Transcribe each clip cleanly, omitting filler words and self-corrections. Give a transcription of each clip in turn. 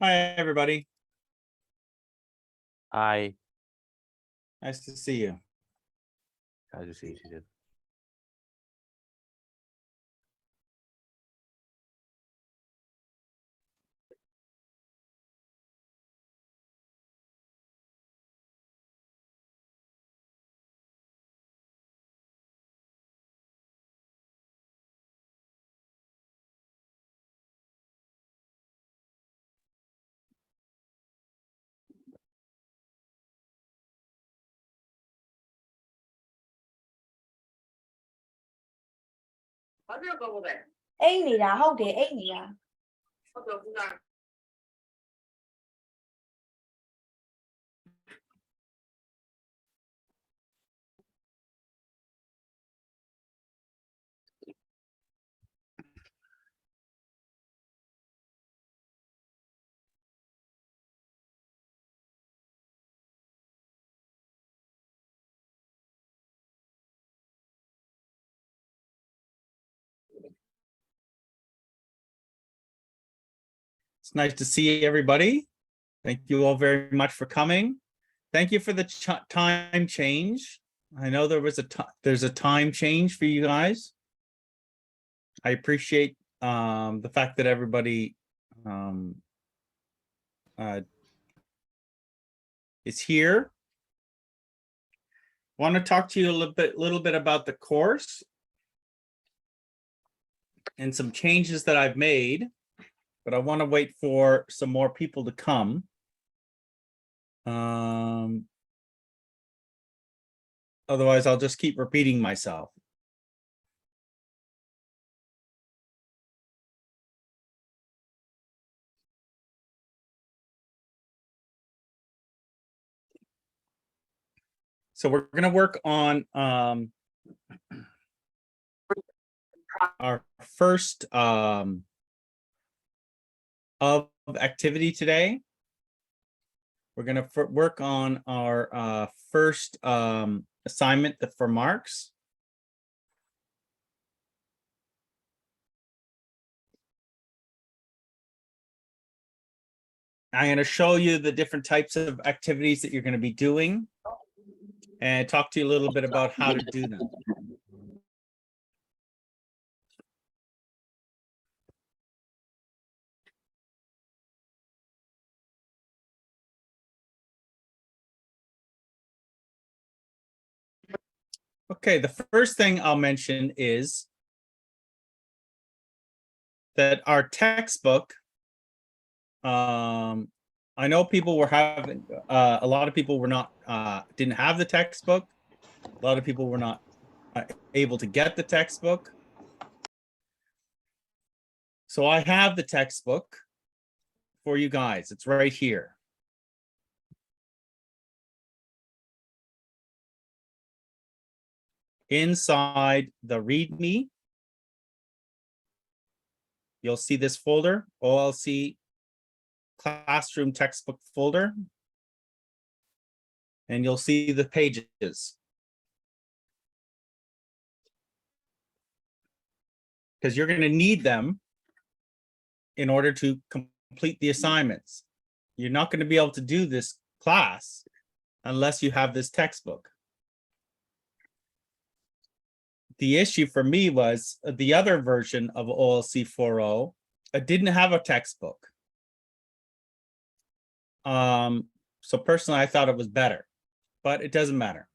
Hi, everybody. Hi. Nice to see you. Glad to see you too. Anhနေတာဟုတ်တယ်အိတ်နေတာဟုတ်တယ်ခုန It's nice to see everybody. Thank you all very much for coming. Thank you for the time change. I know there's a time change for you guys. I appreciate the fact that everybody is here. Want to talk to you a little bit about the course and some changes that I've made, but I want to wait for some more people to come. Otherwise, I'll just keep repeating myself. So we're going to work on our first of activity today. We're going to work on our first assignment for marks. I'm going to show you the different types of activities that you're going to be doing and talk to you a little bit about how to do them. Okay, the first thing I'll mention is that our textbook, I know people were having, a lot of people were not, didn't have the textbook. A lot of people were not able to get the textbook. So I have the textbook for you guys. It's right here. Inside the README, you'll see this folder, OLC classroom textbook folder, and you'll see the pages. Because you're going to need them in order to complete the assignments. You're not going to be able to do this class unless you have this textbook. The issue for me was the other version of OLC40 didn't have a textbook. So personally, I thought it was better, but it doesn't matter.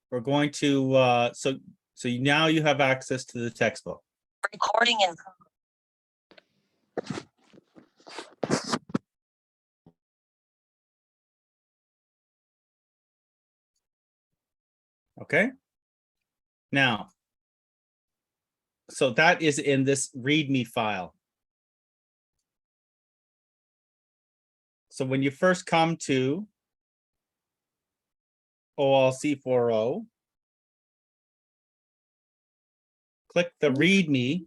We're going to, so now you have access to the textbook. Recording in. Okay. Now, so that is in this README file. So when you first come to OLC40. Click the README.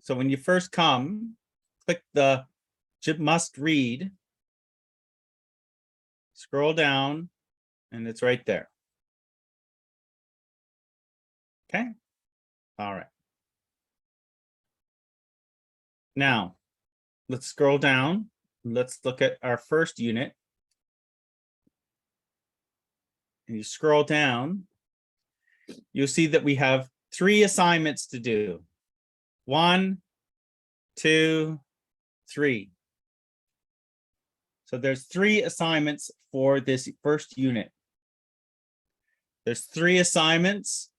So when you first come, click the must read. Scroll down, and it's right there. Okay. All right. Now, let's scroll down. Let's look at our first unit. And you scroll down, you'll see that we have 3 assignments to do. 1, 2, 3. So there's 3 assignments for this first unit. There's 3 assignments.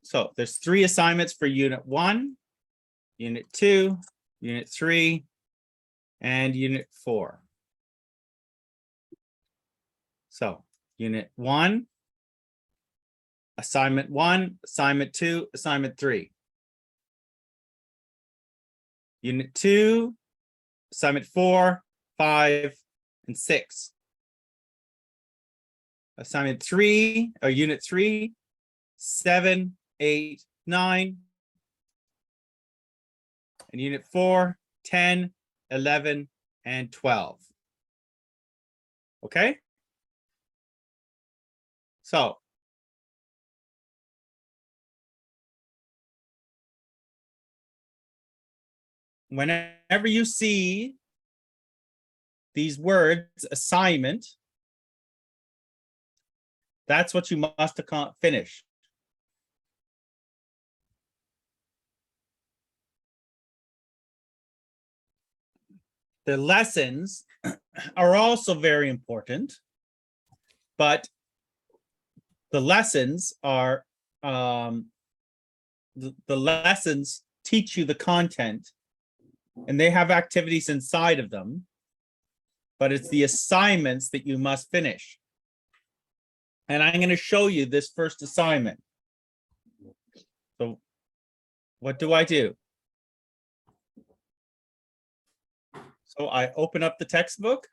So there's 3 assignments for unit 1, unit 2, unit 3, and unit 4. So unit 1, assignment 1, assignment 2, assignment 3. Unit 2, assignment 4, 5, and 6. Assignment 3, or unit 3, 7, 8, 9. And unit 4, 10, 11, and 12. Okay? So whenever you see these words, assignment, that's what you must finish. The lessons are also very important, but the lessons are, the lessons teach you the content, and they have activities inside of them, but it's the assignments that you must finish. And I'm going to show you this first assignment. So what do? So I open up the textbook.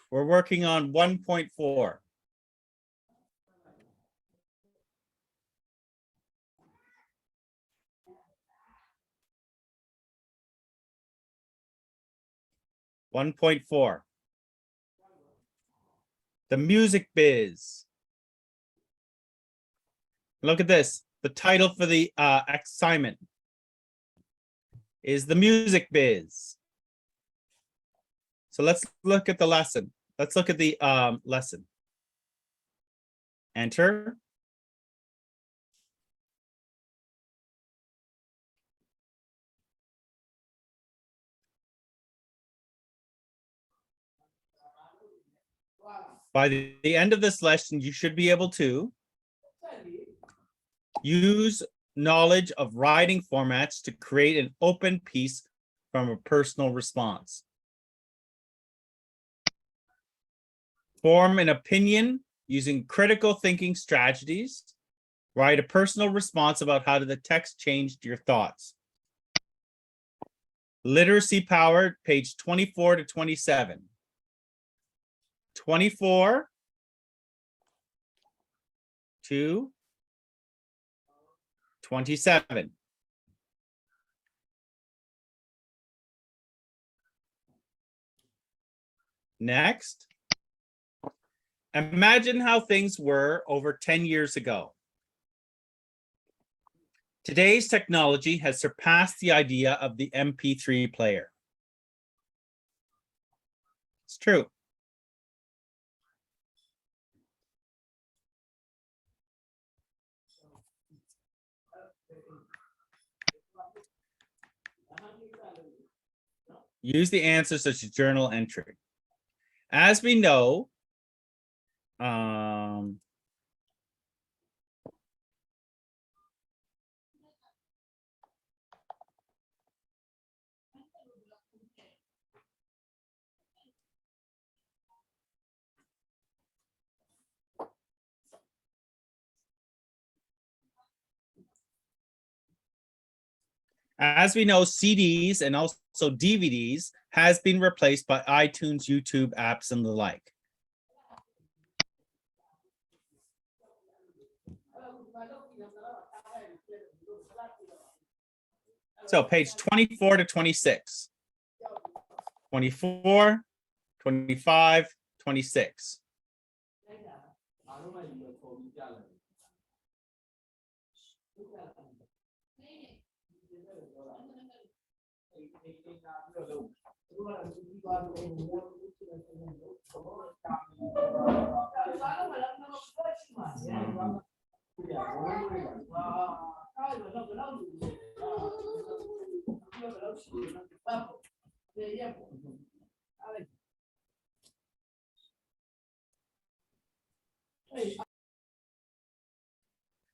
We're working on 1.4. The music biz. Look at this. The title for the assignment is the music biz. So let's look at the lesson. Let's look at the lesson. Enter. By the end of this lesson, you should be able to use knowledge of writing formats to create an open piece from a personal response. Form an opinion using critical thinking strategies. Write a personal response about how the text changed your thoughts. Literacy powered, page 24 to 27. 24 to 27. Next, imagine how things were over 10 years ago. Today's technology has surpassed the idea of the MP3 player. It's true. Use the answers such as journal entry. As we know, As we know, CDs and also DVDs has been replaced by iTunes, YouTube apps, and the like. So page 24 to 26. 24, 25, 26.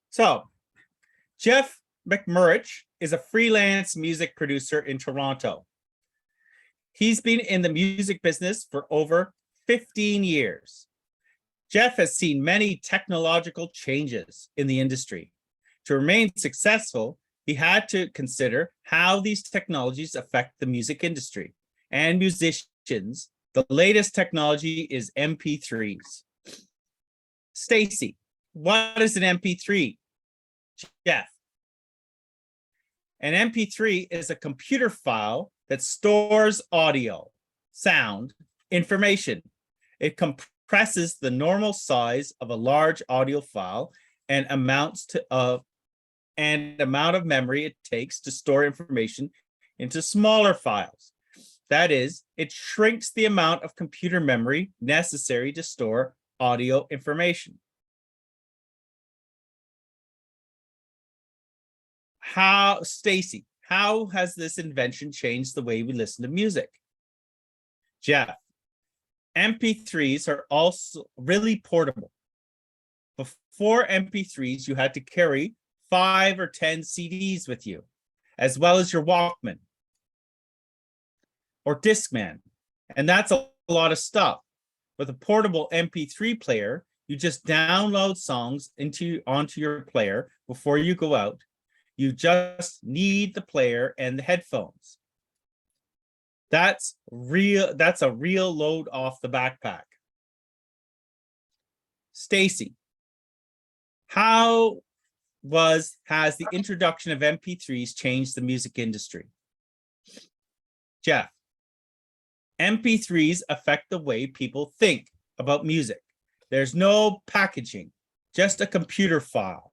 So Jeff McMurrich is a freelance music producer in Toronto. He's been in the music business for over 15 years. Jeff has seen many technological changes in the industry. To remain successful, he had to consider how these technologies affect the music industry and musicians. The latest technology is MP3s. Stacy, what is an MP3? Jeff. An MP3 is a computer file that stores audio, sound, information. It compresses the normal size of a large audio file and amount of memory it takes to store information into smaller files. That is, it shrinks the amount of computer memory necessary to store audio information. Stacy, how has this invention changed the way we listen to music? Jeff, MP3s are also really portable. Before MP3s, you had to carry 5 or 10 CDs with you, as well as your Walkman or Discman. And that's a lot of stuff. With a portable MP3 player, you just download songs onto your player before you go out. You just need the player and the headphones. That's a real load off the backpack. Stacy, how has the introduction of MP3s changed the music industry? Jeff, MP3s affect the way people think about music. There's no packaging, just a computer file.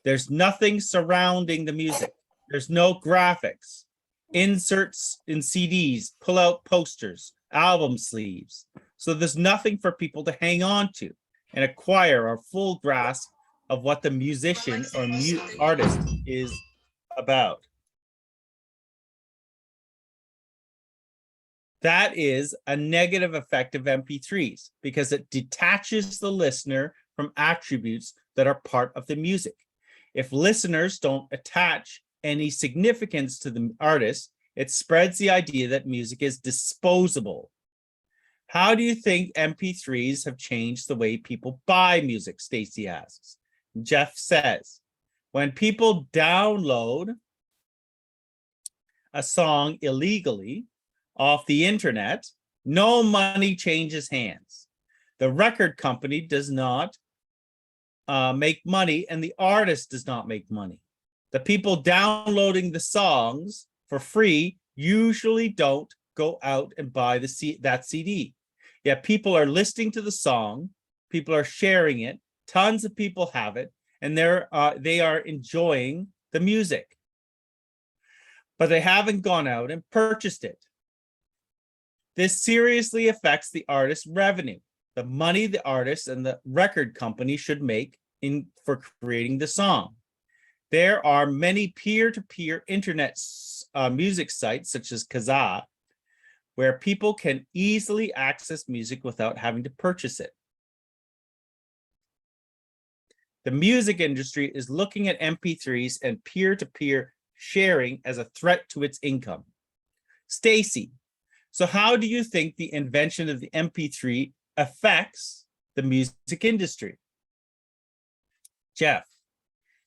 There's nothing surrounding the music. There's no graphics, inserts in CDs, pull-out posters, album sleeves. So there's nothing for people to hang on to and acquire a full grasp of what the musician or artist is about. That is a negative effect of MP3s because it detaches the listener from attributes that are part of the music. If listeners don't attach any significance to the artist, it spreads the idea that music is disposable. How do you think MP3s have changed the way people buy music? Stacy asks. Jeff says, when people download a song illegally off the internet, no money changes hands. The record company does not make money, and the artist does not make money. The people downloading the songs for free usually don't go out and buy that CD. Yet people are listening to the song, people are sharing it, tons of people have it, and they are enjoying the music. But they haven't gone out and purchased it. This seriously affects the artist's revenue, the money the artist and the record company should make for creating the song. There are many peer-to-peer internet music sites such as Kazaa, where people can easily access music without having to purchase it. The music industry is looking at MP3s and peer-to-peer sharing as a threat to its income. Stacy, so how do you think the invention of the MP3 affects the music industry? Jeff,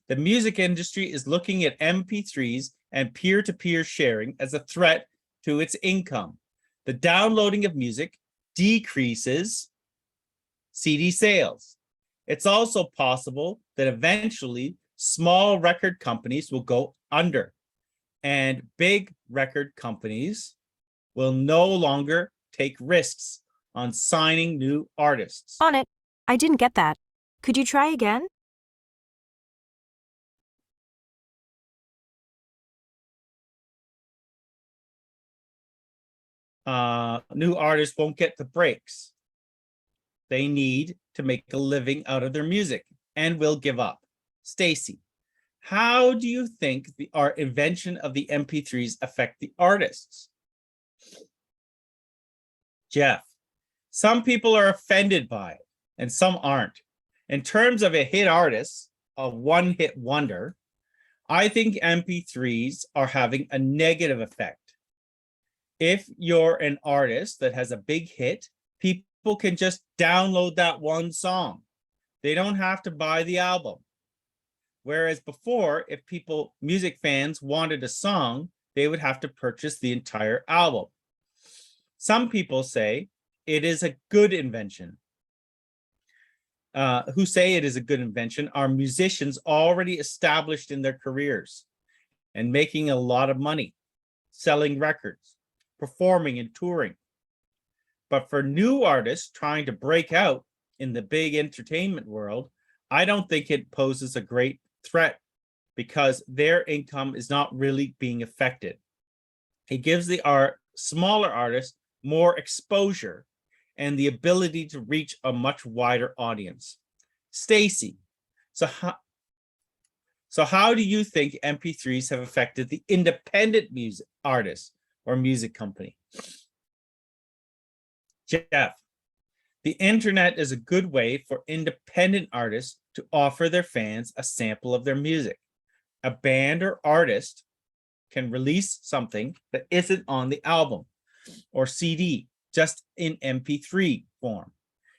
the music industry is looking at MP3s and peer-to-peer sharing as a threat to its income. The downloading of music decreases CD sales. It's also possible that eventually small record companies will go under and big record companies will no longer take risks on signing new artists. On it. I didn't get that. Could you try again? New artists won't get the breaks they need to make a living out of their music and will give up. Stacy, how do you think our invention of the MP3s affect the artists? Jeff, some people are offended by it and some aren't. In terms of a hit artist, a one-hit wonder, I think MP3s are having a negative effect. If you're an artist that has a big hit, people can just download that one song. They don't have to buy the album. Whereas before, if music fans wanted a song, they would have to purchase the entire album. Some people say it is a good invention. Who say it is a good invention are musicians already established in their careers and making a lot of money, selling records, performing and touring. But for new artists trying to break out in the big entertainment world, I don't think it poses a great threat because their income is not really being affected. It gives the smaller artists more exposure and the ability to reach a much wider audience. Stacy, so how do you think MP3s have affected the independent music artist or music company? Jeff, the internet is a good way for independent artists to offer their fans a sample of their music. A band or artist can release something that isn't on the album or CD, just in MP3 form.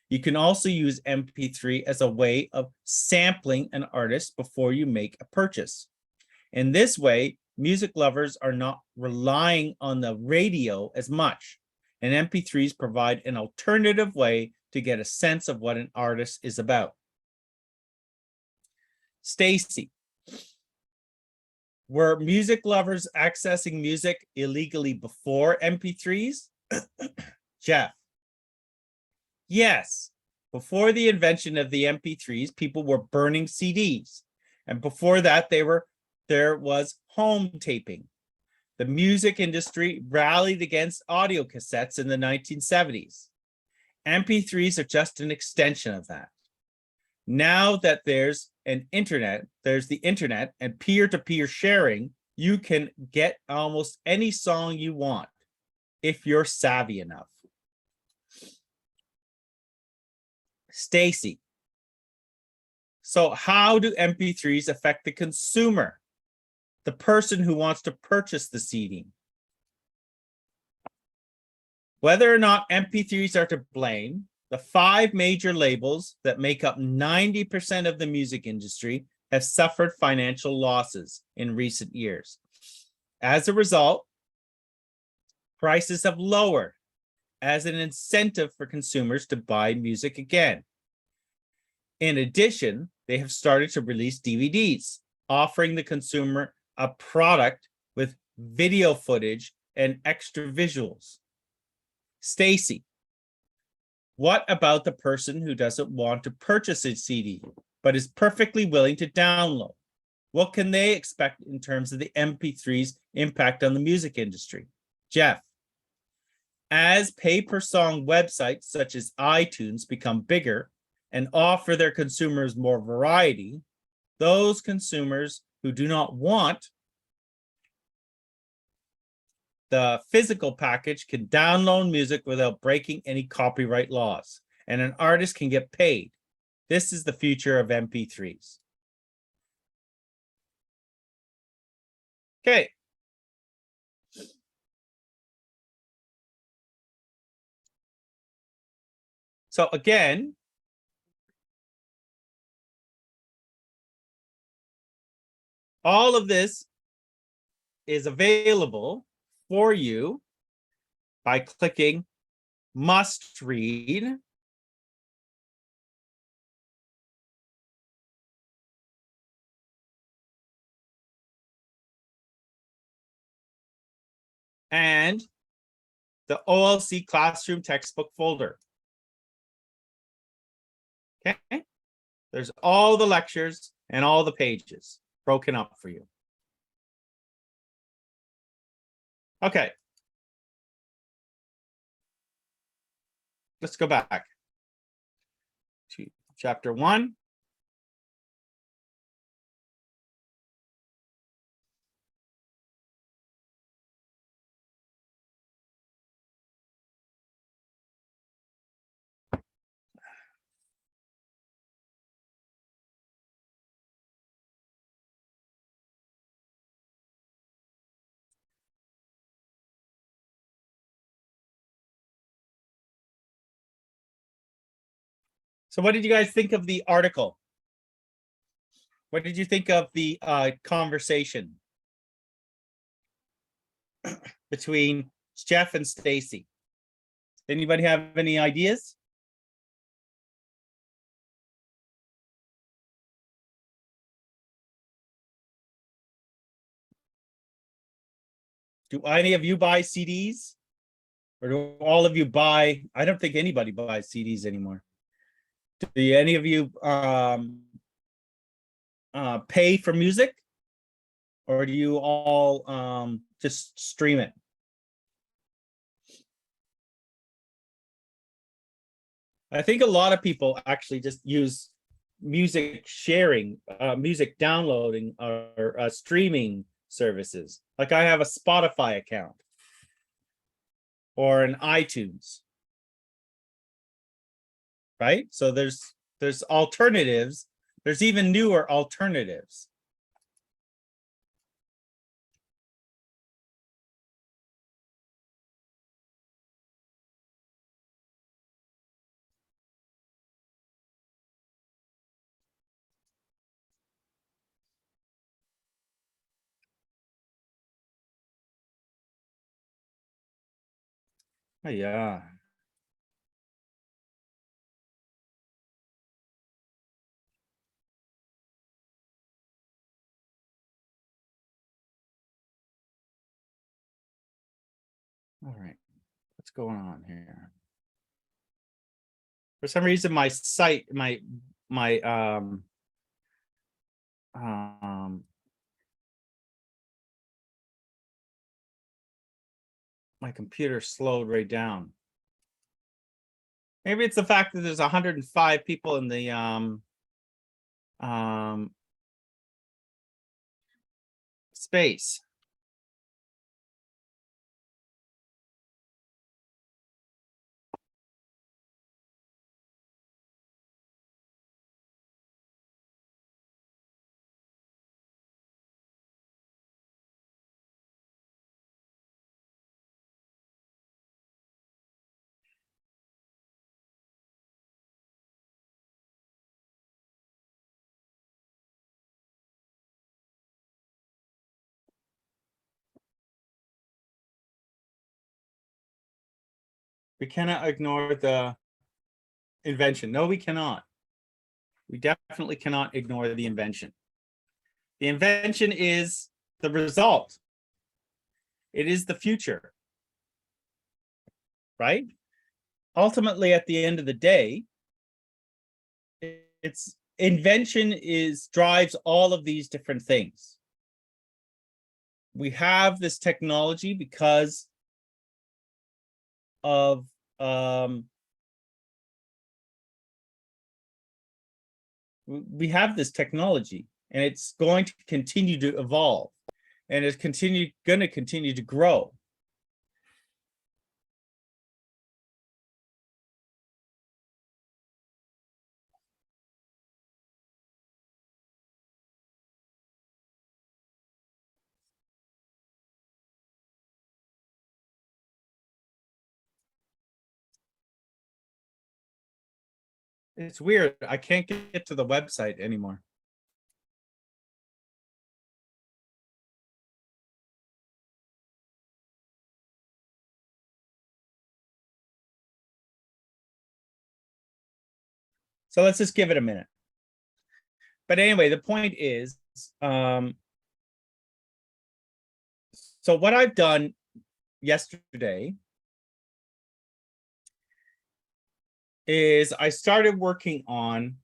You can also use MP3 as a way of sampling an artist before you make a purchase. In this way, music lovers are not relying on the radio as much, and MP3s provide an alternative way to get a sense of what an artist is about. Stacy, were music lovers accessing music illegally before MP3s? Jeff, yes. Before the invention of the MP3s, people were burning CDs. And before that, there was home taping. The music industry rallied against audio cassettes in the 1970s. MP3s are just an extension of that. Now that there's the internet and peer-to-peer sharing, you can get almost any song you want if you're savvy enough. Stacy, so how do MP3s affect the consumer, the person who wants to purchase the CD? Whether or not MP3s are to blame, the 5 major labels that make up 90% of the music industry have suffered financial losses in recent years. As a result, prices have lowered as an incentive for consumers to buy music again. In addition, they have started to release DVDs, offering the consumer a product with video footage and extra visuals. Stacy, what about the person who doesn't want to purchase a CD, but is perfectly willing to download? What can they expect in terms of the MP3's impact on the music industry? Jeff, as pay-per-song websites such as iTunes become bigger and offer their consumers more variety, those consumers who do not want the physical package can download music without breaking any copyright laws, and an artist can get paid. This is the future of MP3s. Okay. So again, all of this is available for you by clicking must read. And the OLC classroom textbook folder. Okay, there's all the lectures and all the pages broken up for you. Okay. Let's go back to chapter 1. So what did you guys think of the article? What did you think of the conversation between Jeff and Stacy? Anybody have any ideas? Do any of you buy CDs? Or do all of you buy? I don't think anybody buys CDs anymore. Do any of you pay for music? Or do you all just stream it? I think a lot of people actually just use music sharing, music downloading or streaming services. Like I have a Spotify account or an iTunes, right? So there's alternatives. There's even newer alternatives. Oh, yeah. All right, what's going on here? For some reason, my site, my computer slowed right down. Maybe it's the fact that there's 105 people in the space. We cannot ignore the invention. No, we cannot. We definitely cannot ignore the invention. The invention is the result. It is the future, right? Ultimately, at the end of the day, it's invention drives all of these different things. We have this technology because of we have this technology, and it's going to continue to evolve, and it's going to continue to grow. It's weird. I can't get to the website anymore. So let's just give it a minute. But anyway, the point is, so what I've done yesterday is I started working on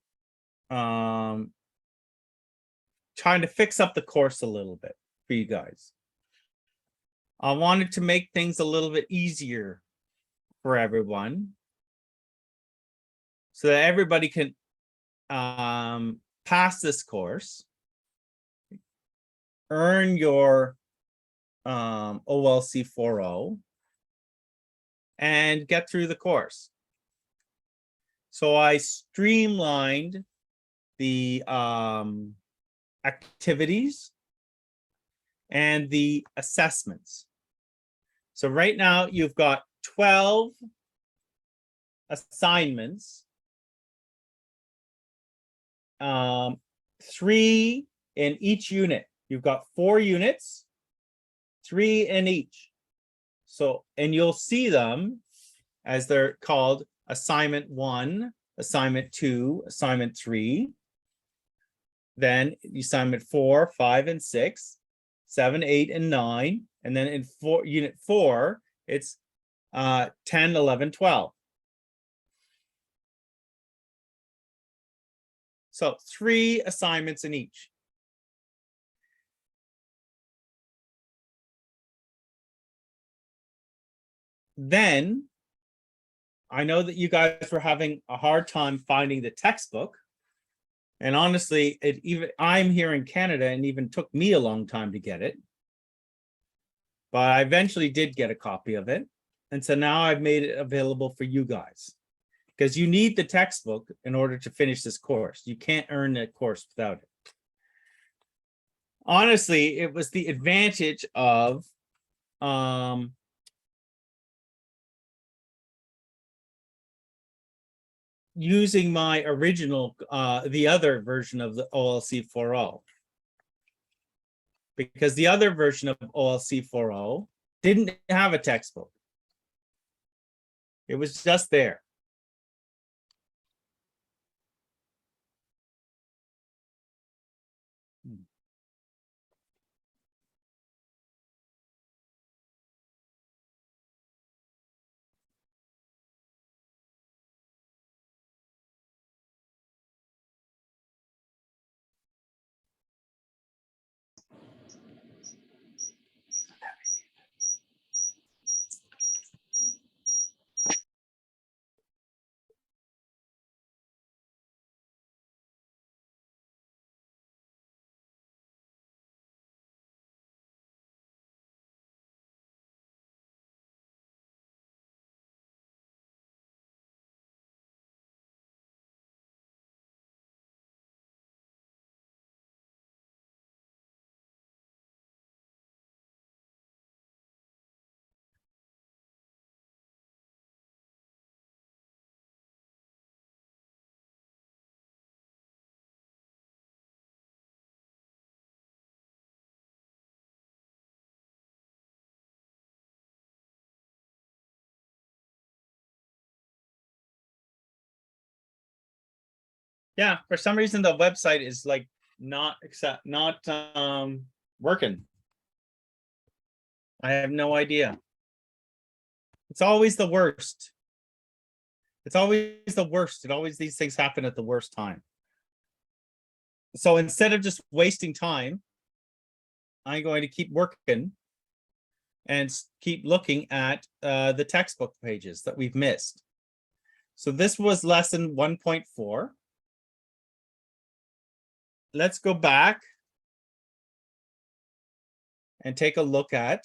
trying to fix up the course a little bit for you guys. I wanted to make things a little bit easier for everyone so that everybody can pass this course, earn your OLC40, and get through the course. So I streamlined the activities and the assessments. So right now you've got 12 assignments, 3 in each unit. You've got 4 units, 3 in each. So, and you'll see them as they're called assignment 1, assignment 2, assignment 3. Then assignment 4, 5, and 6, 7, 8, and 9. And then in unit 4, it's 10, 11, 12. So 3 assignments in each. Then I know that you guys were having a hard time finding the textbook. And honestly, I'm here in Canada and even took me a long time to get it. But I eventually did get a copy of it. And so now I've made it available for you guys, because you need the textbook in order to finish this course. You can't earn the course without it. Honestly, it was the advantage of using my original, the other version of the OLC40. Because the other version of OLC40 didn't have a textbook. It was just there. Yeah, for some reason the website is like not working. I have no idea. It's always the worst. It's always the worst. These things happen at the worst time. So instead of just wasting time, I'm going to keep working and keep looking at the textbook pages that we've missed. So this was lesson 1.4. Let's go back and take a look at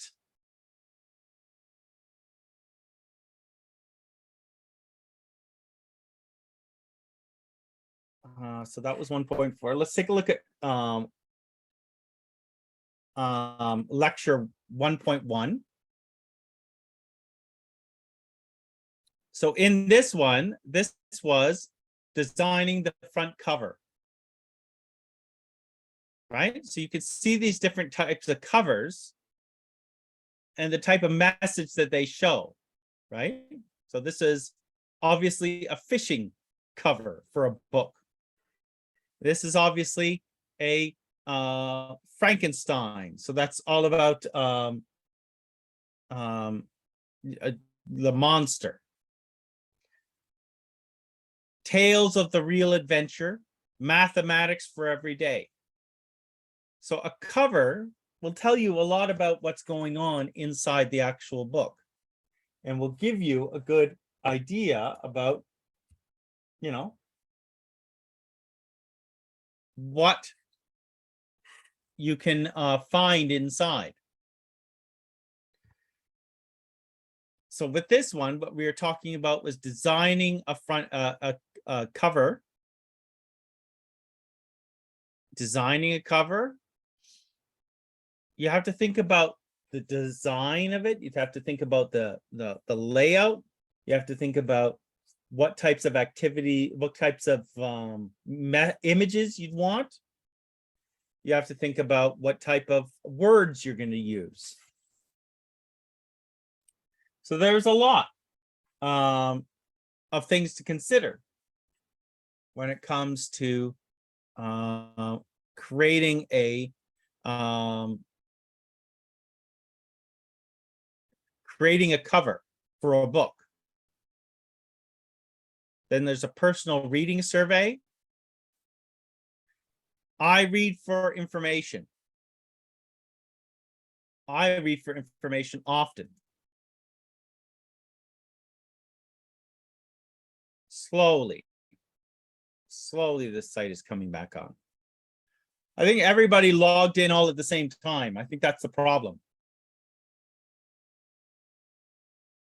so that was 1.4. Let's take a look at lecture 1.1. So in this one, this was designing the front cover. Right? So you can see these different types of covers and the type of message that they show, right? So this is obviously a phishing cover for a book. This is obviously a Frankenstein. So that's all about the monster. Tales of the Real Adventure, Mathematics for Every Day. So a cover will tell you a lot about what's going on inside the actual book and will give you a good idea about, you know, what you can find inside. So with this one, what we were talking about was designing a front a cover. Designing a cover. You have to think about the design of it. You have to think about the layout. You have to think about what types of activity, what types of images you'd want. You have to think about what type of words you're going to use. So there's a lot of things to consider when it comes to creating a cover for a book. Then there's a personal reading survey. I read for information. I read for information often. Slowly, this site is coming back on. I think everybody logged in all at the same time. I think that's the problem.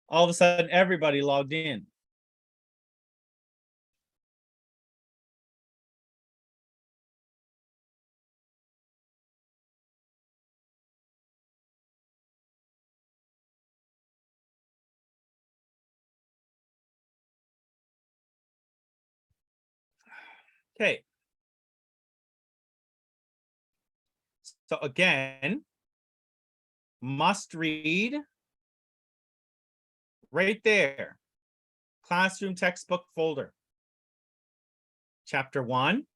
All of a sudden, everybody logged in. Okay. So again, must read right there. Classroom textbook folder. Chapter 1.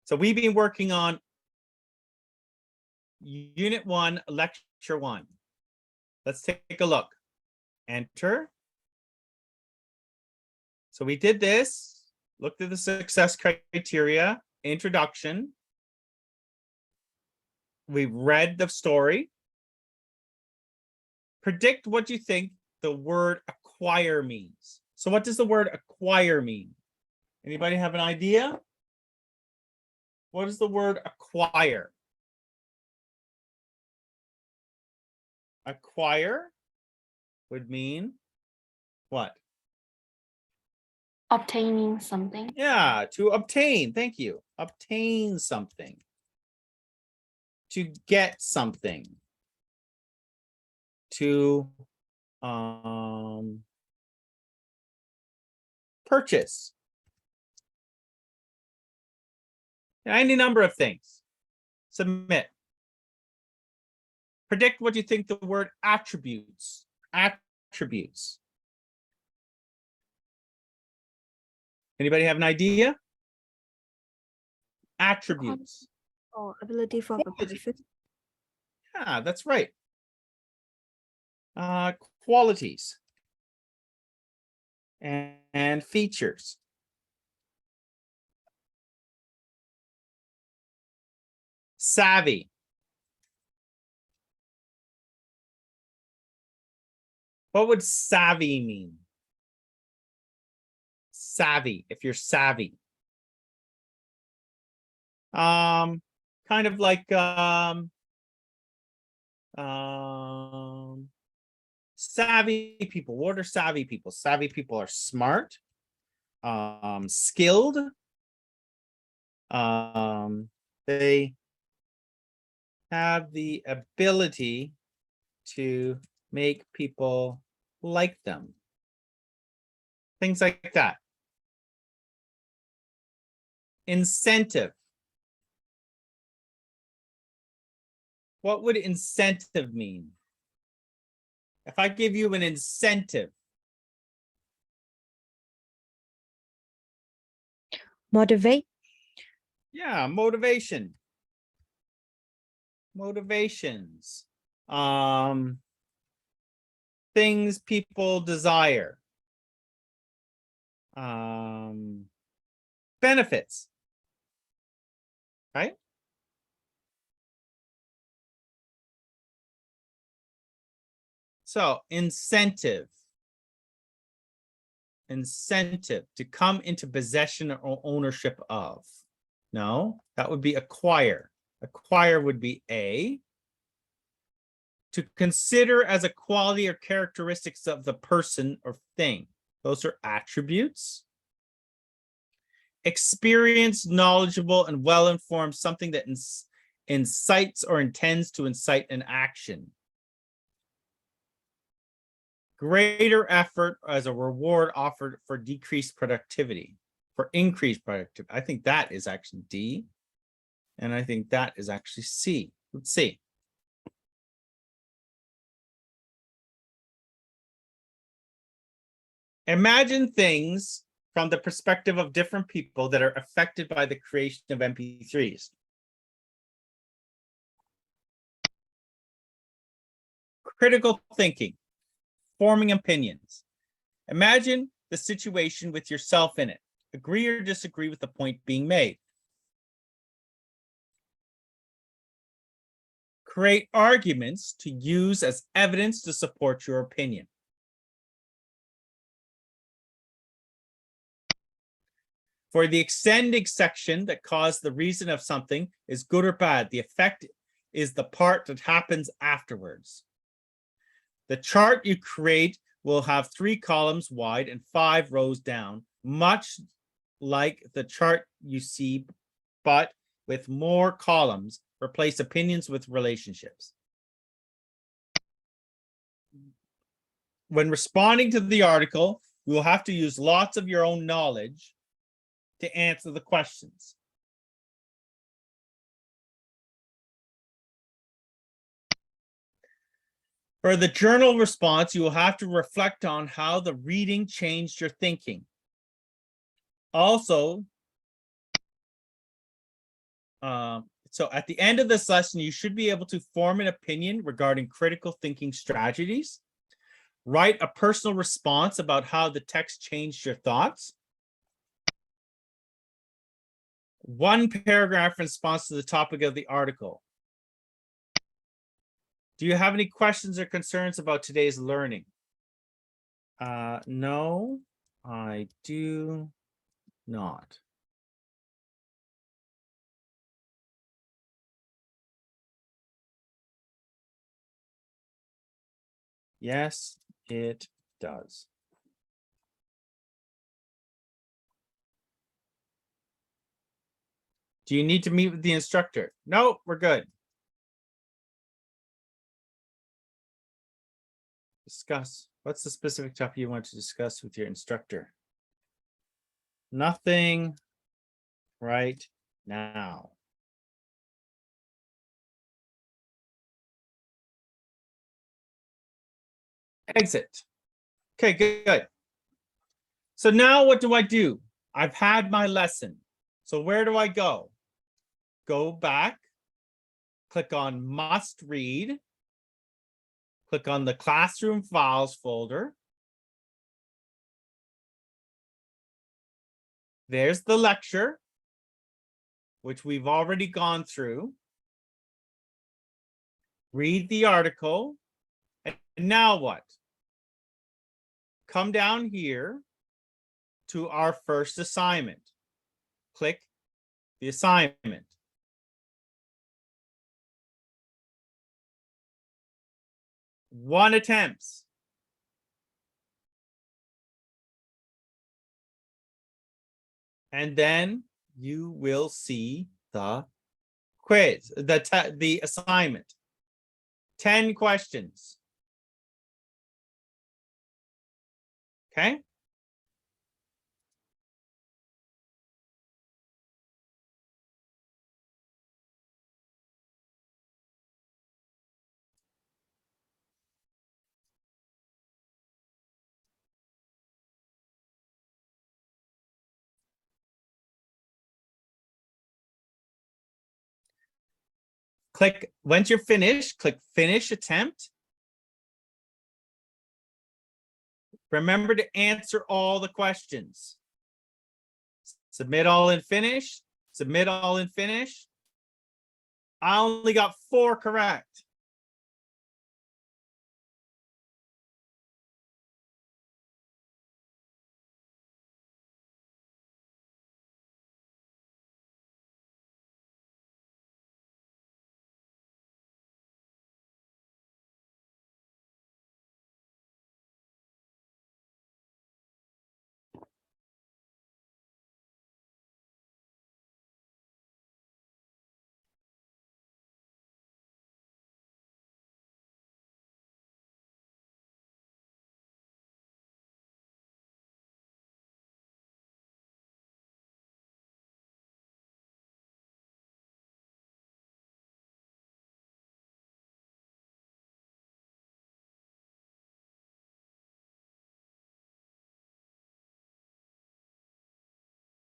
So we've been working on Unit 1, Lecture 1. Let's take a look. Enter. So we did this, looked at the success criteria, introduction. We read the story. Predict what you think the word acquire means. So what does the word acquire mean? Anybody have an idea? What does the word acquire? Acquire would mean what? Obtaining something. Yeah, to obtain. Thank you. Obtain something. To get something. To purchase. Any number of things. Submit. Predict what you think the word attributes. Attributes. Anybody have an idea? Attributes. Or ability for the person. Yeah, that's right. Qualities. And features. Savvy. What would savvy mean? Savvy, if you're savvy. Kind of like savvy people. What are savvy people? Savvy people are smart, skilled. They have the ability to make people like them. Things like that. Incentive. What would incentive mean? If I give you an incentive, Motivate. Yeah, motivation. Motivations. Things people desire. Benefits. Right? So, incentive. Incentive to come into possession or ownership of. No, that would be acquire. Acquire would be A. To consider as a quality or characteristics of the person or thing. Those are attributes. Experienced, knowledgeable, and well-informed, something that incites or intends to incite an action. Greater effort as a reward offered for decreased productivity, for increased productivity. I think that is actually D. And I think that is actually C. Let's see. Imagine things from the perspective of different people that are affected by the creation of MP3s. Critical thinking, forming opinions. Imagine the situation with yourself in it. Agree or disagree with the point being made. Create arguments to use as evidence to support your opinion. For the extending section that caused the reason of something is good or bad, the effect is the part that happens afterwards. The chart you create will have 3 columns wide and 5 rows down, much like the chart you see, but with more columns. Replace opinions with relationships. When responding to the article, you will have to use lots of your own knowledge to answer the questions. For the journal response, you will have to reflect on how the reading changed your thinking. Also, so at the end of this lesson, you should be able to form an opinion regarding critical thinking strategies, write a personal response about how the text changed your thoughts, 1 paragraph response to the topic of the article. Do you have any questions or concerns about today's learning? No, I do not. Yes, it does. Do you need to meet with the instructor? No, we're good. Discuss. What's the specific topic you want to discuss with your instructor? Nothing right now. Exit. Okay, good. So now what do I do? I've had my lesson. So where do I go? Go back, click on must read, click on the classroom files folder. There's the lecture, which we've already gone through. Read the article. And now what? Come down here to our first assignment. Click the assignment. One attempts. And then you will see the quiz, the assignment. 10 questions. Okay? click, once you're finished, click finish attempt. Remember to answer all the questions. Submit all and finish. Submit all and finish. I only got 4 correct.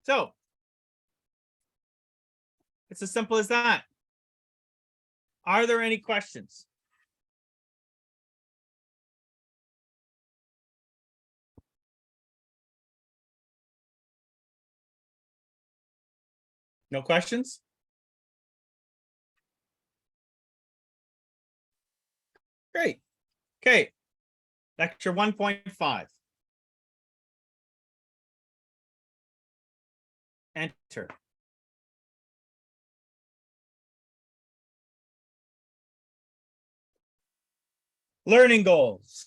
So it's as simple as that. Are there any questions? No questions? Great. Okay. Lecture 1.5. Enter. Learning goals.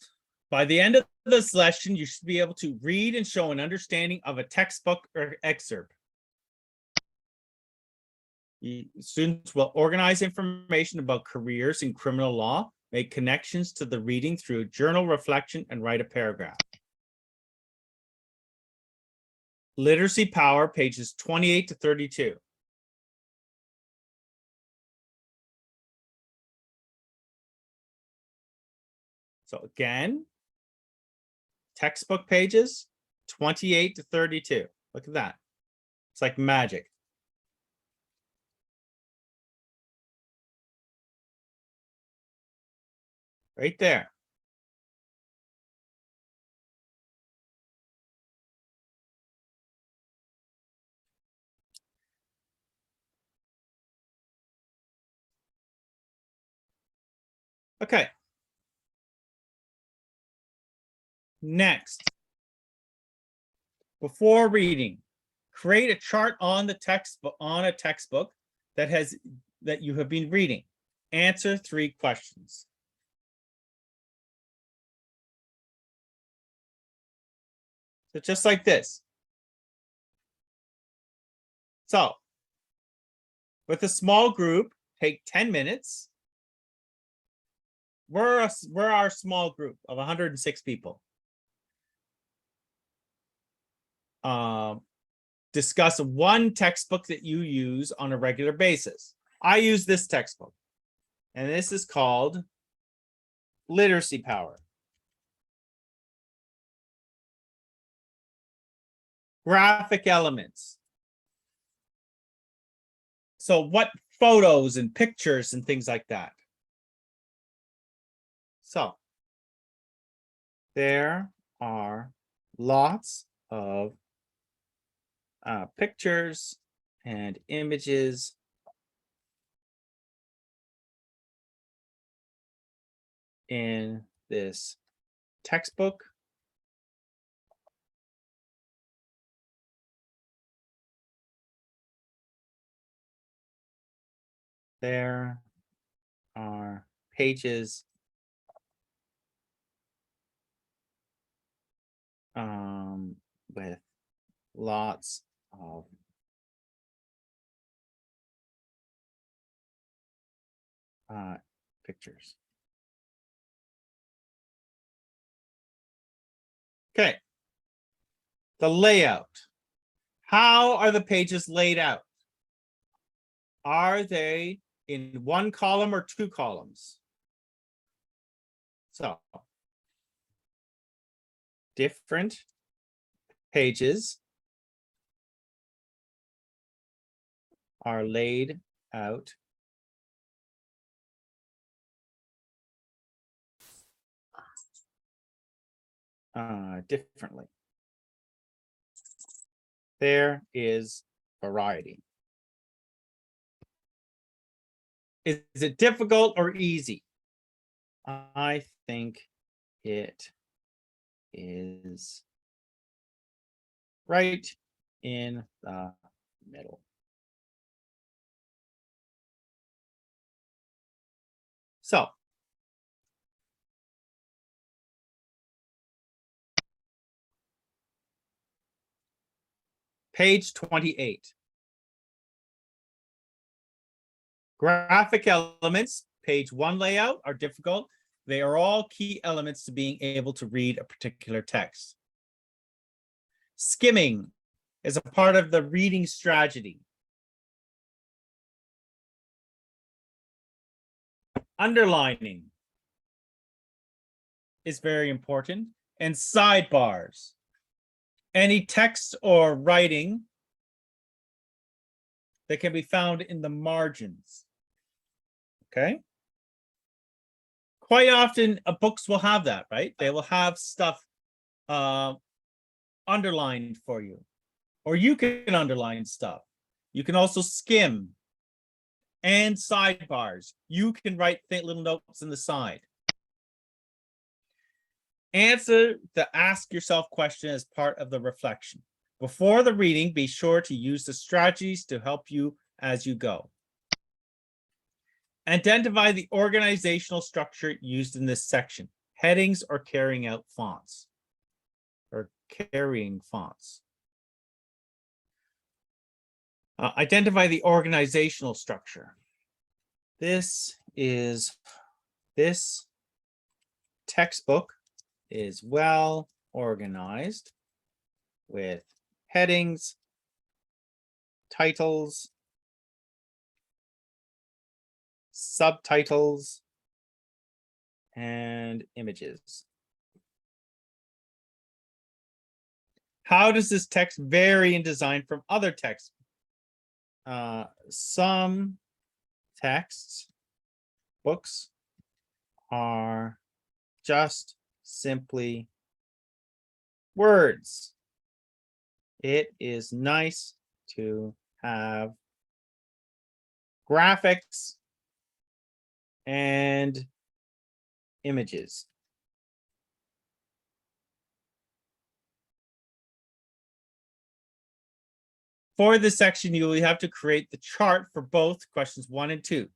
By the end of this lesson, you should be able to read and show an understanding of a textbook or excerpt. Students will organize information about careers in criminal law, make connections to the reading through journal reflection, and write a paragraph. Literacy Power, pages 28 to 32. So again, textbook pages 28 to 32. Look at that. It's like magic. Right there. Okay. Next, before reading, create a chart on the textbook that you have been reading. Answer 3 questions. So just like this. So with a small group, take 10 minutes. We're our small group of 106 people. Discuss one textbook that you use on a regular basis. I use this textbook, and this is called Literacy Power. Graphic elements. So what photos and pictures and things like that. So there are lots of pictures and images in this textbook. There are pages with lots of pictures. Okay. The layout. How are the pages laid out? Are they in 1 column or 2 columns? So different pages are laid out differently. There is variety. Is it difficult or easy? I think it is right in the middle. So, page 28. Graphic elements, page 1 layout are difficult. They are all key elements to being able to read a particular text. Skimming is a part of the reading strategy. Underlining is very important, and sidebars. Any text or writing that can be found in the margins. Okay. Quite often, books will have that, right? They will have stuff underlined for you, or you can underline stuff. You can also skim and sidebars. You can write little notes in the side. Answer the ask yourself question as part of the reflection. Before the reading, be sure to use the strategies to help you as you go. Identify the organizational structure used in this section. Headings or carrying out fonts, or carrying fonts. Identify the organizational structure. This textbook is well organized with headings, titles, subtitles, and images. How does this text vary in design from other texts? Some books are just simply words. It is nice to have graphics and images. For this section, you will have to create the chart for both questions 1 and 2.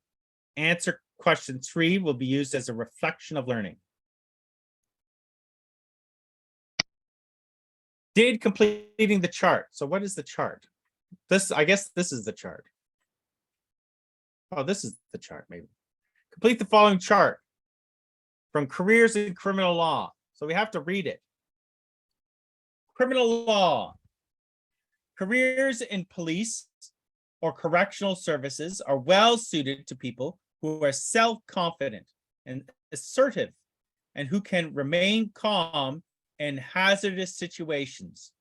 Answer question 3 will be used as a reflection of learning. Did completing the chart. So what is the chart? I guess this is the chart. Oh, this is the chart, maybe. Complete the following chart from careers in criminal law. So we have to read it. Criminal law. Careers in police or correctional services are well suited to people who are self-confident and assertive and who can remain calm in hazardous situations.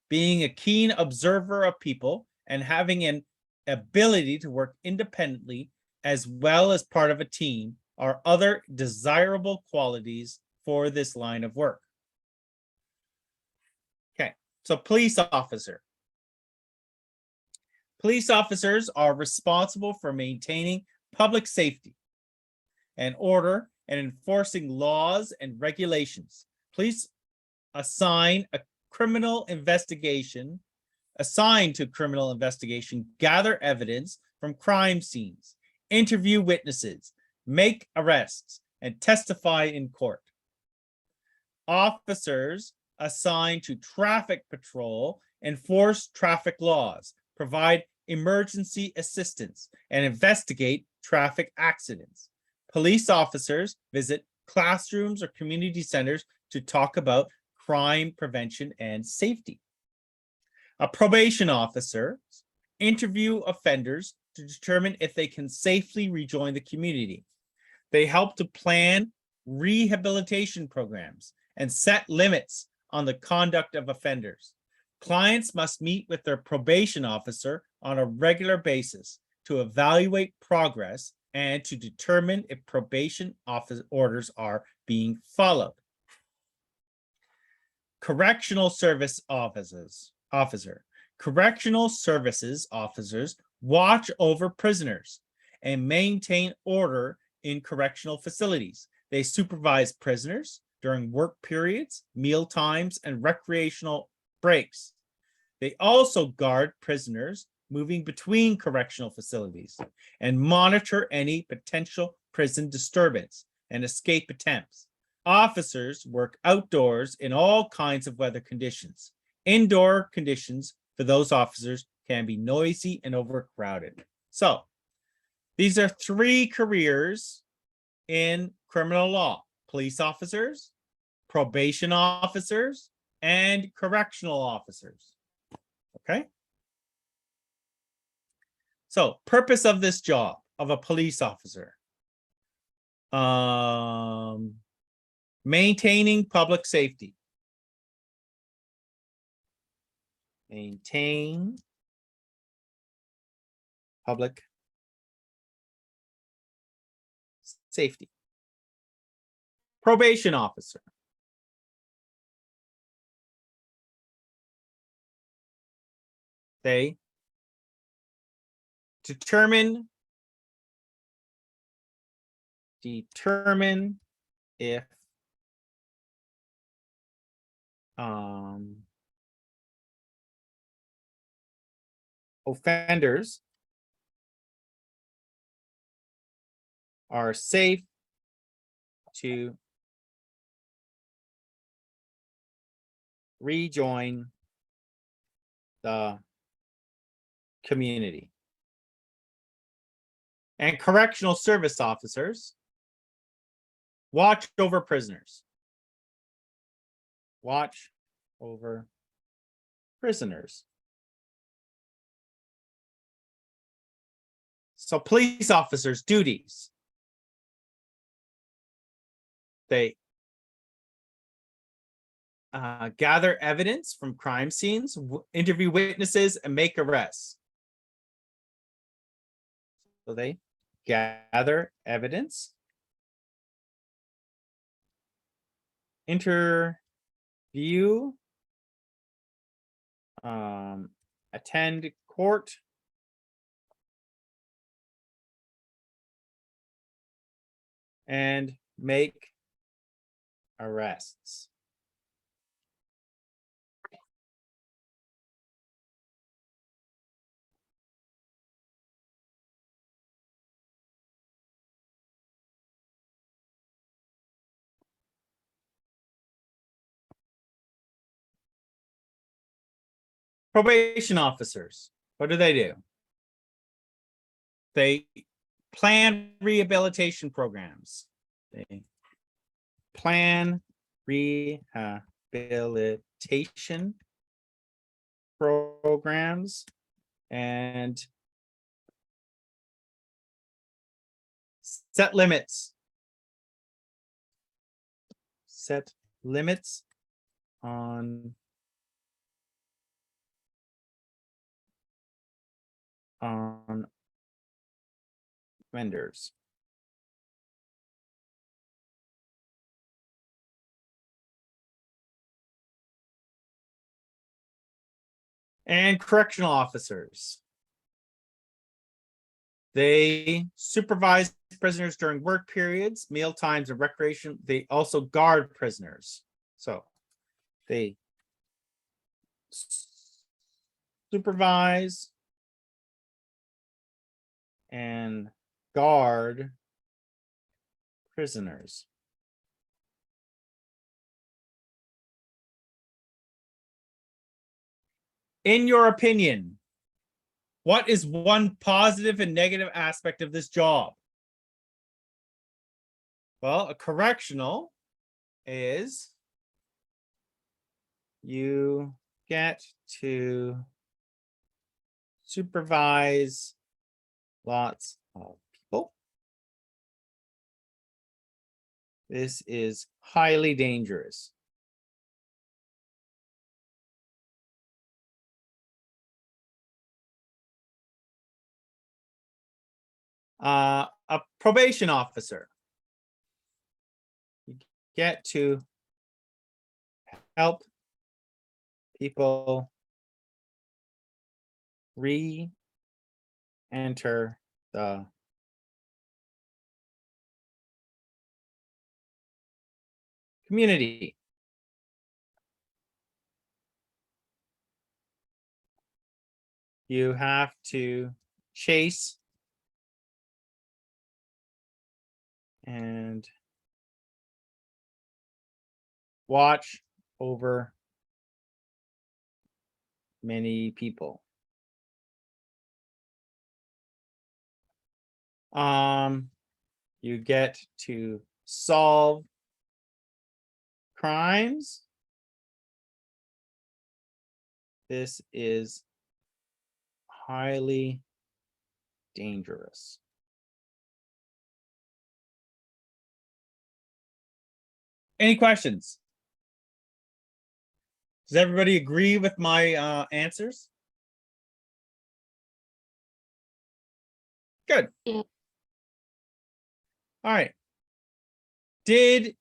Being a keen observer of people and having an ability to work independently as well as part of a team are other desirable qualities for this line of work. Okay, so police officer. Police officers are responsible for maintaining public safety and order and enforcing laws and regulations. Police assigned to criminal investigation, gather evidence from crime scenes, interview witnesses, make arrests, and testify in court. Officers assigned to traffic patrol enforce traffic laws, provide emergency assistance, and investigate traffic accidents. Police officers visit classrooms or community centers to talk about crime prevention and safety. A probation officer interview offenders to determine if they can safely rejoin the community. They help to plan rehabilitation programs and set limits on the conduct of offenders. Clients must meet with their probation officer on a regular basis to evaluate progress and to determine if probation office orders are being followed. correctional service officer. Correctional services officers watch over prisoners and maintain order in correctional facilities. They supervise prisoners during work periods, meal times, and recreational breaks. They also guard prisoners moving between correctional facilities and monitor any potential prison disturbance and escape attempts. Officers work outdoors in all kinds of weather conditions. Indoor conditions for those officers can be noisy and overcrowded. So these are 3 careers in criminal law: police officers, probation officers, and correctional officers. Okay. So purpose of this job of a police officer. Maintaining public safety. Maintain public safety. Probation officer. They determine if offenders are safe to rejoin the community. And correctional service officers watch over prisoners. Watch over prisoners. So police officers' duties. They gather evidence from crime scenes, interview witnesses, and make arrests. So they gather evidence, interview, attend court, and make arrests. Probation officers, what do? They plan rehabilitation programs. They plan rehabilitation programs and set limits. Set limits on vendors. And correctional officers. They supervise prisoners during work periods, meal times, and recreation. They also guard prisoners. So they supervise and guard prisoners. In your opinion, what is one positive and negative aspect of this job? Well, a correctional is you get to supervise lots of people. This is highly dangerous. A probation officer. You get to help people re-enter the community. You have to chase and watch over many people. You get to solve crimes. This is highly dangerous. Any questions? Does everybody agree with my answers? Good. Yeah. All right. Did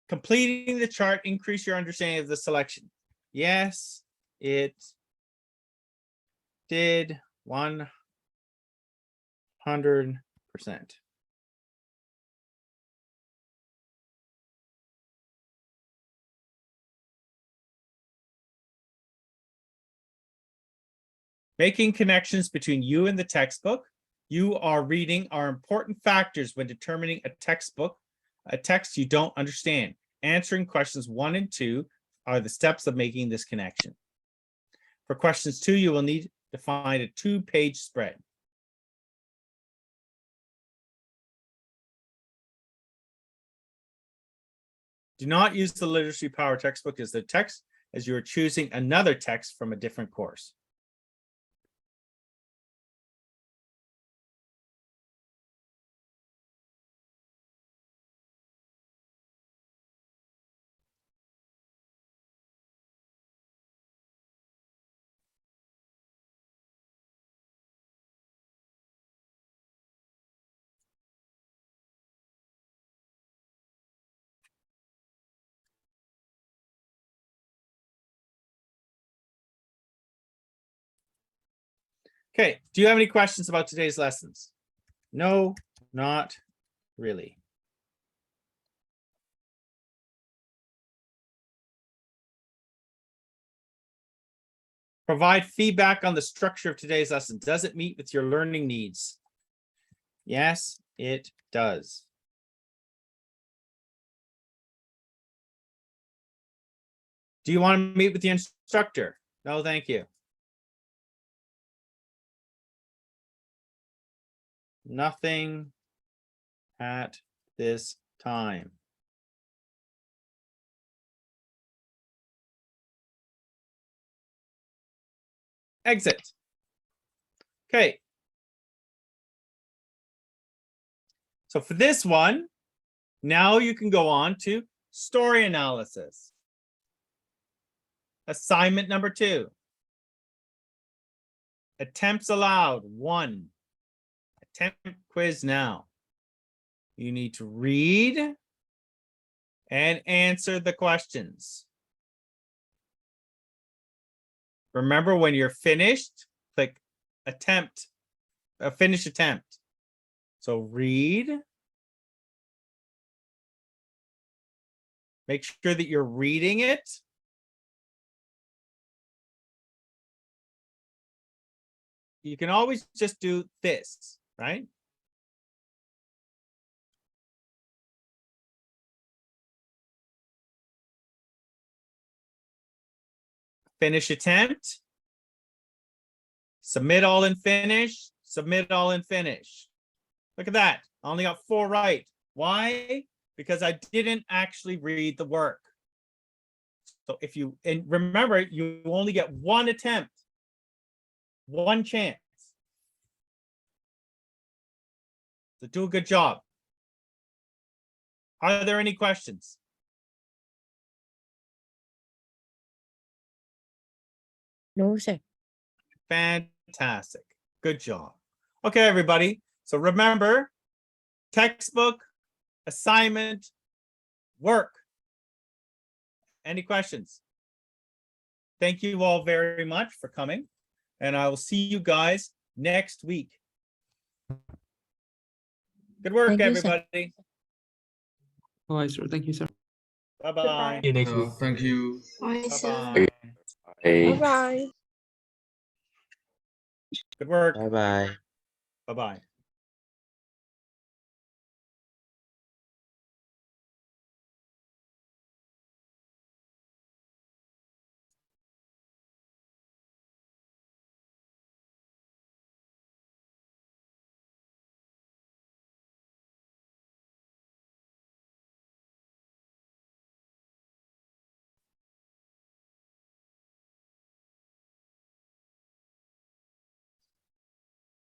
completing the chart increase your understanding of the selection? Yes, it did 100%. Making connections between you and the textbook you are reading are important factors when determining a text you don't understand. Answering questions 1 and 2 are the steps of making this connection. For questions 2, you will need to find a 2-page spread. Do not use the Literacy Power textbook as the text, as you are choosing another text from a different course. Okay, do you have any questions about today's lessons? No, not really. Provide feedback on the structure of today's lesson. Does it meet with your learning needs? Yes, it does. Do you want to meet with the instructor? No, thank you. Nothing at this time. Exit. Okay. So for this one, now you can go on to story analysis. Assignment number 2. Attempts allowed 1. Attempt quiz now. You need to read and answer the questions. Remember, when you're finished, click attempt, finish attempt. So read. Make sure that you're reading it. You can always just do this, right? Finish attempt. Submit all and finish. Submit all and finish. Look at that. I only got 4 right. Why? Because I didn't actually read the work. So if you, and remember, you only get 1 attempt, 1 chance. So do a good job. Are there any questions? No, sir. Fantastic. Good job. Okay, everybody. So remember, textbook, assignment, work. Any questions? thank you all very much for coming. And I will see you guys next week. Good work, Thank you, sir. everybody. All right, sir. Thank you, sir. Bye-bye. See you next week. Thank you. Bye-bye. Bye Bye. bye. Good work. Bye. Bye-bye.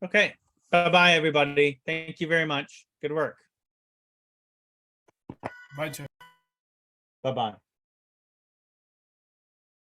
Okay. Bye-bye, everybody. Thank you very much. Good work. Bye, Chair. Bye-bye.